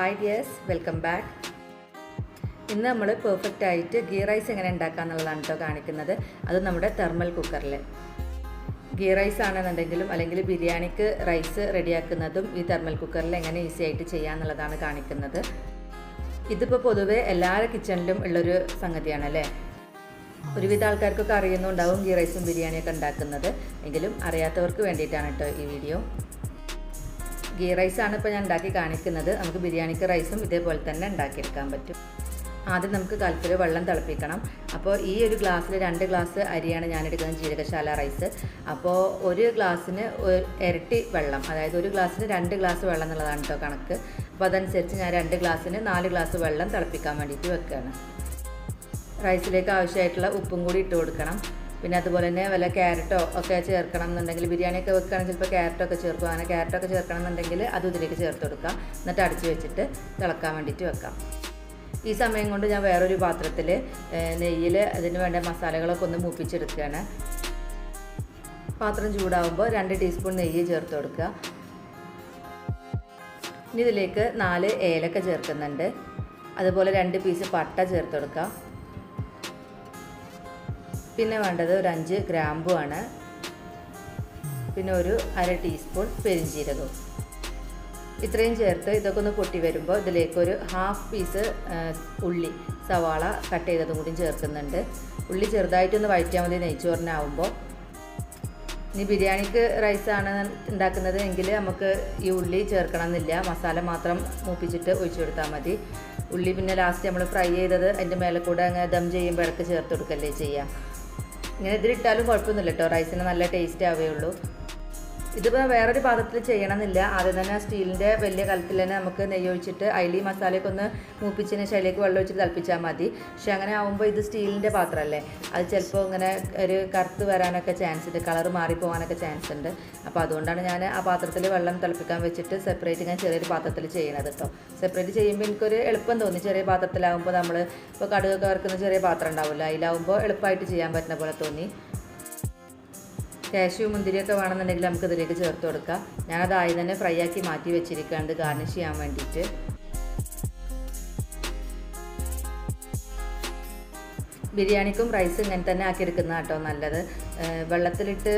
Hi dears, welcome back. ഇന്ന് നമ്മൾ perfect ആയിട്ട് ഗീ റൈസ് എങ്ങനെ ഉണ്ടാക്കാമെന്നുള്ളതാണ് കേട്ടോ കാണിക്കുന്നത്. അത് നമ്മുടെ തെർമൽ കുക്കറിൽ. ഗീ റൈസ് ആണെന്നുണ്ടെങ്കിലും അല്ലെങ്കിൽ ബിരിയാണിക്ക് റൈസ് റെഡിയാക്കുന്നതും ഈ തെർമൽ കുക്കറിൽ എങ്ങനെ ഈസി ആയിട്ട് ചെയ്യാമെന്നുള്ളതാണ് കാണിക്കുന്നത്. ഇതിപ്പോൾ പൊതുവെ എല്ലാവരുടെ കിച്ചണിലും ഉള്ളൊരു സംഗതിയാണ് അല്ലേ. ഒരുവിധ ആൾക്കാർക്കൊക്കെ അറിയുന്നുണ്ടാവും ഗീ റൈസും ബിരിയാണിയൊക്കെ ഉണ്ടാക്കുന്നത്. എങ്കിലും അറിയാത്തവർക്ക് വേണ്ടിയിട്ടാണ് കേട്ടോ ഈ വീഡിയോ. ഗീ റൈസാണ് ഇപ്പോൾ ഞാൻ ഉണ്ടാക്കി കാണിക്കുന്നത്. നമുക്ക് ബിരിയാണിക്ക് റൈസും ഇതേപോലെ തന്നെ ഉണ്ടാക്കിയെടുക്കാൻ പറ്റും. ആദ്യം നമുക്ക് കലത്തിൽ വെള്ളം തിളപ്പിക്കണം. അപ്പോൾ ഈ ഒരു ഗ്ലാസ്സിൽ 2 ഗ്ലാസ് അരിയാണ് ഞാൻ എടുക്കുന്നത്, ജീരകശാല റൈസ്. അപ്പോൾ ഒരു ഗ്ലാസ്സിന് ഇരട്ടി വെള്ളം, അതായത് ഒരു ഗ്ലാസ്സിന് 2 ഗ്ലാസ് വെള്ളം എന്നുള്ളതാണ് കേട്ടോ കണക്ക്. അപ്പോൾ അതനുസരിച്ച് ഞാൻ 2 ഗ്ലാസ്സിന് 4 ഗ്ലാസ് വെള്ളം തിളപ്പിക്കാൻ വേണ്ടിയിട്ട് വെക്കുകയാണ്. റൈസിലേക്ക് ആവശ്യമായിട്ടുള്ള ഉപ്പും കൂടി ഇട്ട് കൊടുക്കണം. പിന്നെ അതുപോലെ തന്നെ വല്ല ക്യാരറ്റോ ഒക്കെ ചേർക്കണം എന്നുണ്ടെങ്കിൽ, ബിരിയാണിയൊക്കെ വെക്കുകയാണെങ്കിൽ ചിലപ്പോൾ ക്യാരറ്റൊക്കെ ചേർക്കും. അങ്ങനെ ക്യാരറ്റൊക്കെ ചേർക്കണം എന്നുണ്ടെങ്കിൽ അത് ഇതിലേക്ക് ചേർത്ത് കൊടുക്കാം. എന്നിട്ട് അടച്ച് വെച്ചിട്ട് തിളക്കാൻ വേണ്ടിയിട്ട് വെക്കാം. ഈ സമയം കൊണ്ട് ഞാൻ വേറൊരു പാത്രത്തിൽ നെയ്യിൽ അതിന് വേണ്ട മസാലകളൊക്കെ ഒന്ന് മൂപ്പിച്ചെടുക്കുകയാണ്. പാത്രം ചൂടാവുമ്പോൾ 2 ടീസ്പൂൺ നെയ്യ് ചേർത്ത് കൊടുക്കുക. ഇനി ഇതിലേക്ക് 4 ഏലക്ക ചേർക്കുന്നുണ്ട്. അതുപോലെ 2 പീസ് പട്ട ചേർത്ത് കൊടുക്കുക. പിന്നെ വേണ്ടത് ഒരു 5 ഗ്രാമ്പു ആണ്. പിന്നെ ഒരു 1/2 ടീസ്പൂൺ പെരിഞ്ജീരകവും. ഇത്രയും ചേർത്ത് ഇതൊക്കെ ഒന്ന് പൊട്ടി വരുമ്പോൾ ഇതിലേക്കൊരു 1/2 പീസ് ഉള്ളി, സവാള കട്ട് ചെയ്തതും കൂടി ചേർക്കുന്നുണ്ട്. ഉള്ളി ചെറുതായിട്ടൊന്ന് വഴറ്റിയാൽ മതി നെയ്ച്ചോറിനാവുമ്പോൾ. ഇനി ബിരിയാണിക്ക് റൈസാണ് ഉണ്ടാക്കുന്നത് എങ്കിൽ നമുക്ക് ഈ ഉള്ളി ചേർക്കണം എന്നില്ല, മസാല മാത്രം മൂപ്പിച്ചിട്ട് ഒഴിച്ചു കൊടുത്താൽ മതി. ഉള്ളി പിന്നെ ലാസ്റ്റ് നമ്മൾ ഫ്രൈ ചെയ്തത് അതിൻ്റെ മേലെ കൂടെ അങ്ങനെ ദം ചെയ്യുമ്പോൾ ഇടയ്ക്ക് ചേർത്ത് കൊടുക്കല്ലേ ചെയ്യാം. ഇങ്ങനെ ഇതിലിട്ടാലും കുഴപ്പമൊന്നുമില്ല കേട്ടോ, റൈസിന് നല്ല ടേസ്റ്റ് ആവുകയുള്ളൂ. ഇതിപ്പോൾ വേറൊരു പാത്രത്തിൽ ചെയ്യണമെന്നില്ല. ആദ്യം തന്നെ സ്റ്റീലിൻ്റെ വലിയ കലത്തിൽ തന്നെ നമുക്ക് നെയ്യ് ഒഴിച്ചിട്ട് അതിൽ ഈ മസാലയൊക്കെ ഒന്ന് മൂപ്പിച്ചതിന് ശേഷം അതിലേക്ക് വെള്ളം ഒഴിച്ചിട്ട് തിളപ്പിച്ചാൽ മതി. പക്ഷേ അങ്ങനെ ആകുമ്പോൾ ഇത് സ്റ്റീലിൻ്റെ പാത്രമല്ലേ, അത് ചിലപ്പോൾ ഇങ്ങനെ ഒരു കറുത്ത് വരാനൊക്കെ ചാൻസ് ഉണ്ട്, കളർ മാറിപ്പോകാനൊക്കെ ചാൻസ് ഉണ്ട്. അപ്പോൾ അതുകൊണ്ടാണ് ഞാൻ ആ പാത്രത്തിൽ വെള്ളം തിളപ്പിക്കാൻ വെച്ചിട്ട് സെപ്പറേറ്റ് ഞാൻ ചെറിയൊരു പാത്രത്തിൽ ചെയ്യണത് കേട്ടോ. സെപ്പറേറ്റ് ചെയ്യുമ്പോൾ എനിക്കൊരു എളുപ്പം തോന്നി. ചെറിയ പാത്രത്തിലാകുമ്പോൾ നമ്മൾ ഇപ്പോൾ കടുകൊക്കെ വറുക്കുന്ന ചെറിയ പാത്രം ഉണ്ടാവില്ല, അതിലാവുമ്പോൾ എളുപ്പമായിട്ട് ചെയ്യാൻ പറ്റുന്ന പോലെ തോന്നി. കാഷ്യൂ മുന്തിരിയൊക്കെ വേണമെന്നുണ്ടെങ്കിൽ നമുക്ക് ഇതിലേക്ക് ചേർത്ത് കൊടുക്കാം. ഞാനത് ആദ്യം തന്നെ ഫ്രൈ ആക്കി മാറ്റി വെച്ചിരിക്കുകയാണ് ഗാർണിഷ് ചെയ്യാൻ വേണ്ടിയിട്ട്. ബിരിയാണിക്കും റൈസ് ഇങ്ങനെ തന്നെ ആക്കിയെടുക്കുന്നതാണ് കേട്ടോ നല്ലത്. വെള്ളത്തിലിട്ട്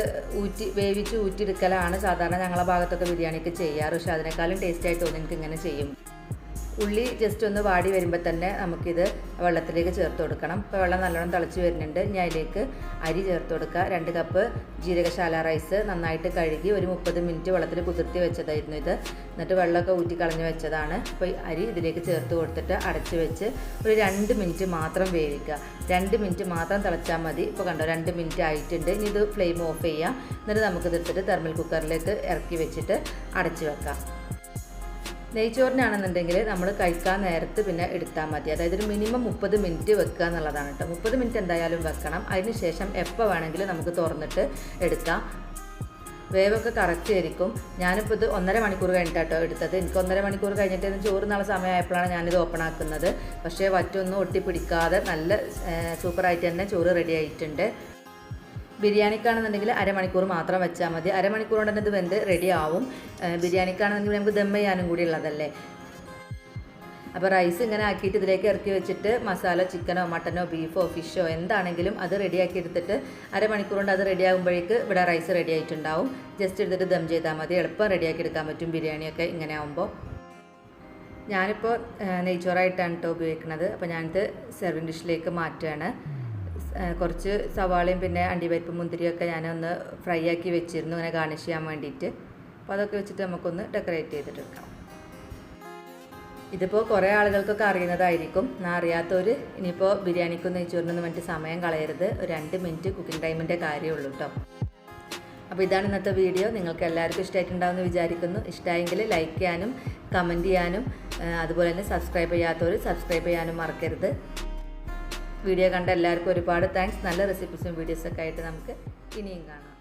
വേവിച്ച് ഊറ്റിയെടുക്കലാണ് സാധാരണ ഞങ്ങളെ ഭാഗത്തൊക്കെ ബിരിയാണിക്ക് ചെയ്യാറ്. പക്ഷേ അതിനേക്കാളും ടേസ്റ്റായിട്ട് തോന്നി എനിക്ക് ഇങ്ങനെ ചെയ്യും. ഉള്ളി ജസ്റ്റ് ഒന്ന് വാടി വരുമ്പോൾ തന്നെ നമുക്കിത് വെള്ളത്തിലേക്ക് ചേർത്ത് കൊടുക്കണം. ഇപ്പോൾ വെള്ളം നല്ലോണം തിളച്ച് വരുന്നുണ്ട്. ഇനി അതിലേക്ക് അരി ചേർത്ത് കൊടുക്കുക. 2 കപ്പ് ജീരകശാല റൈസ് നന്നായിട്ട് കഴുകി ഒരു 30 മിനിറ്റ് വെള്ളത്തിൽ കുതിർത്തി വെച്ചതായിരുന്നു ഇത്. എന്നിട്ട് വെള്ളമൊക്കെ ഊറ്റി കളഞ്ഞ് വെച്ചതാണ്. അപ്പോൾ അരി ഇതിലേക്ക് ചേർത്ത് കൊടുത്തിട്ട് അടച്ച് വെച്ച് ഒരു 2 മിനിറ്റ് മാത്രം വേവിക്കുക. 2 മിനിറ്റ് മാത്രം തിളച്ചാൽ മതി. ഇപ്പോൾ കണ്ടോ 2 മിനിറ്റ് ആയിട്ടുണ്ട്. ഇനി ഇത് ഫ്ലെയിം ഓഫ് ചെയ്യാം. എന്നിട്ട് നമുക്കിത് എടുത്തിട്ട് തെർമൽ കുക്കറിലേക്ക് ഇറക്കി വെച്ചിട്ട് അടച്ച് വെക്കാം. നെയ്ച്ചോറിനാണെന്നുണ്ടെങ്കിൽ നമ്മൾ കഴിക്കാൻ നേരത്ത് പിന്നെ എടുത്താൽ മതി. അതായത് ഒരു മിനിമം 30 മിനിറ്റ് വെക്കുക എന്നുള്ളതാണ് കേട്ടോ. 30 മിനിറ്റ് എന്തായാലും വെക്കണം. അതിന് ശേഷം എപ്പോൾ വേണമെങ്കിലും നമുക്ക് തുറന്നിട്ട് എടുക്കാം. വേവൊക്കെ കറക്റ്റ് ആയിരിക്കും. ഞാനിപ്പോൾ ഇത് 1.5 മണിക്കൂർ കഴിഞ്ഞിട്ടാട്ടോ എടുത്തത്. എനിക്ക് 1.5 മണിക്കൂർ കഴിഞ്ഞിട്ട് ചോറ് നാളെ സമയമായപ്പോഴാണ് ഞാനിത് ഓപ്പൺ ആക്കുന്നത്. പക്ഷേ വറ്റൊന്നും ഒട്ടിപ്പിടിക്കാതെ നല്ല സൂപ്പറായിട്ട് തന്നെ ചോറ് റെഡി ആയിട്ടുണ്ട്. ബിരിയാണിക്കാണെന്നുണ്ടെങ്കിൽ 1/2 മണിക്കൂർ മാത്രം വെച്ചാൽ മതി. 1/2 മണിക്കൂർ കൊണ്ട് തന്നെ ഇത് വെന്ത് റെഡി ആവും. ബിരിയാണിക്കാണെന്നുണ്ടെങ്കിൽ നമുക്ക് ദം ചെയ്യാനും കൂടി ഉള്ളതല്ലേ. അപ്പോൾ റൈസ് ഇങ്ങനെ ആക്കിയിട്ട് ഇതിലേക്ക് ഇറക്കി വെച്ചിട്ട് മസാല ചിക്കനോ മട്ടനോ ബീഫോ ഫിഷോ എന്താണെങ്കിലും അത് റെഡിയാക്കി എടുത്തിട്ട് 1/2 മണിക്കൂർ കൊണ്ട് അത് റെഡി ആകുമ്പോഴേക്ക് ഇവിടെ റൈസ് റെഡി ആയിട്ടുണ്ടാവും. ജസ്റ്റ് എടുത്തിട്ട് ദം ചെയ്താൽ മതി. എളുപ്പം റെഡിയാക്കി എടുക്കാൻ പറ്റും ബിരിയാണിയൊക്കെ ഇങ്ങനെ ആകുമ്പോൾ. ഞാനിപ്പോൾ നെയ്ച്ചോറായിട്ടാണ് കേട്ടോ ഉപയോഗിക്കുന്നത്. അപ്പോൾ ഞാനിത് സെർവിങ് ഡിഷിലേക്ക് മാറ്റുകയാണ്. കുറച്ച് സവാളയും പിന്നെ അണ്ടിപ്പരിപ്പ് മുന്തിരിയൊക്കെ ഞാനൊന്ന് ഫ്രൈ ആക്കി വെച്ചിരുന്നു ഇങ്ങനെ ഗാർണിഷ് ചെയ്യാൻ വേണ്ടിയിട്ട്. അപ്പോൾ അതൊക്കെ വെച്ചിട്ട് നമുക്കൊന്ന് ഡെക്കറേറ്റ് ചെയ്തിട്ടെടുക്കാം. ഇതിപ്പോൾ കുറേ ആളുകൾക്കൊക്കെ അറിയുന്നതായിരിക്കും. ഞാൻ അറിയാത്തവർ ഇനിയിപ്പോൾ ബിരിയാണിക്കും നെയ്ച്ചോറിനൊന്നും വേണ്ടി സമയം കളയരുത്. ഒരു 2 മിനിറ്റ് കുക്കിംഗ് ടൈമിൻ്റെ കാര്യമുള്ളൂ കേട്ടോ. അപ്പോൾ ഇതാണ് ഇന്നത്തെ വീഡിയോ. നിങ്ങൾക്ക് എല്ലാവർക്കും ഇഷ്ടമായിട്ടുണ്ടാവുമെന്ന് വിചാരിക്കുന്നു. ഇഷ്ടമായെങ്കിൽ ലൈക്ക് ചെയ്യാനും കമൻറ്റ് ചെയ്യാനും അതുപോലെ തന്നെ സബ്സ്ക്രൈബ് ചെയ്യാത്തവർ സബ്സ്ക്രൈബ് ചെയ്യാനും മറക്കരുത്. വീഡിയോ കണ്ട എല്ലാവർക്കും ഒരുപാട് താങ്ക്സ്. നല്ല റെസിപ്പീസും വീഡിയോസൊക്കെ ആയിട്ട് നമുക്ക് ഇനിയും കാണാം.